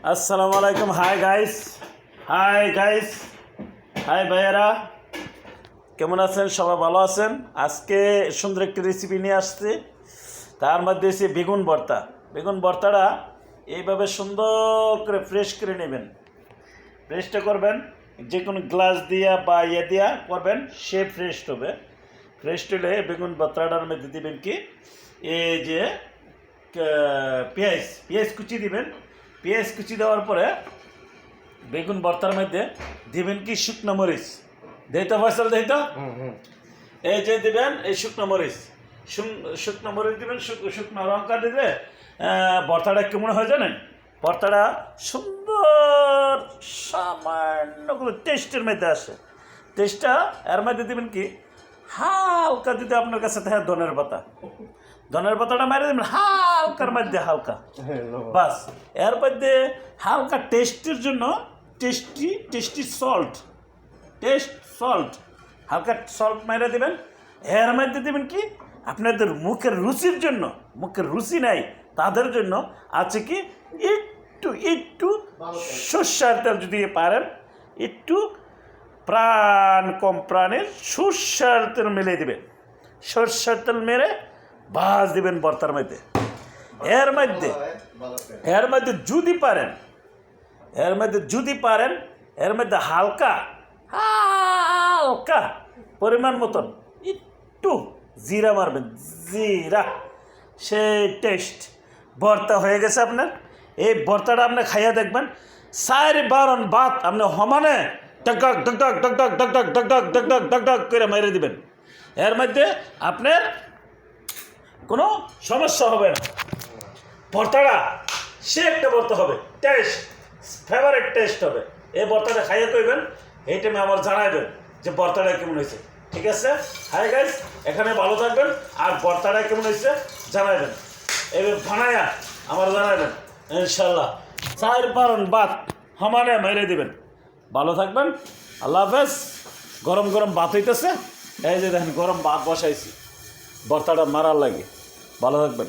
আসসালামু আলাইকুম। Hi guys, high ভাইয়েরা, কেমন আছেন? সবাই ভালো আছেন? আজকে সুন্দর একটি রেসিপি নিয়ে আসছি। তার মধ্যে হচ্ছে বেগুন ভর্তা। বেগুন ভর্তাটা এইভাবে সুন্দর করে ফ্রেশ করে নেবেন। ফ্রেশটা করবেন যে কোনো গ্লাস দিয়া বা দিয়া করবেন, সে ফ্রেশ হবে। ফ্রেশ হলে বেগুন ভর্তাটার মধ্যে দিবেন কি, এই যে পেঁয়াজ কুচি দিবেন। পেঁয়াজ কুচি দেওয়ার পরে বেগুন ভর্তার মধ্যে দিবেন কি শুকনো মরিচ। দেইতো ফয়সাল, দেইতো। এই যে দিবেন এই শুকনো মরিচ, শুকনো মরিচ দিবেন, শুকনো লঙ্কা দিলে ভর্তাটা কেমন হয় জানেন? ভর্তাটা সুন্দর সামান্য করে টেস্টের মধ্যে আসে। টেস্টটা এর মধ্যে দিবেন কি হালকা, যদি আপনার কাছে থাকে ধনের পাতাটা মেরে দেবেন হালকার মধ্যে, হালকা বাস। এর মধ্যে হালকা টেস্টের জন্য টেস্টি সল্ট হালকা সল্ট মেরে দেবেন। এর মধ্যে দেবেন কি আপনাদের মুখের রুচির জন্য, মুখের রুচি নাই তাদের জন্য আছে কি একটু সর্ষের তেল, যদি পারেন একটু কম প্রাণের সর্ষের তেল মেলে দেবেন। সর্ষের তেল মেরে ভাজ দিবেন ভর্তার মধ্যে। এর মধ্যে যদি পারেন এর মধ্যে হালকা পরিমাণ মতন একটু জিরা মারবেন, জিরা। সেই টেস্ট ভর্তা হয়ে গেছে আপনার। এই ভর্তাটা আপনি খাইয়া দেখবেন, 4 ভাত আপনি সমানে ডক করে মেরে দিবেন। এর মধ্যে আপনার কোনো সমস্যা হবে না। ভর্তাটা সে একটা ভর্তা হবে, ফেভারিট টেস্ট হবে। এই ভর্তাটা খাইয়ে কইবেন, এই টাইমে আমার জানাইবেন যে ভর্তাটা কেমন হয়েছে। ঠিক আছে? হাই গাইস, এখানে ভালো থাকবেন, আর ভর্তাটা কেমন হয়েছে জানাইবেন। এবার বানায়া আমার জানাইবেন ইনশাল্লাহ। 4 ভাত সমানে মেরে দিবেন। ভালো থাকবেন, আল্লাহ হাফেজ। গরম ভাত হইতেছে, এই যে দেখেন গরম ভাত বসাইছি ভর্তাটা মারার লাগে। ভালো থাকবেন।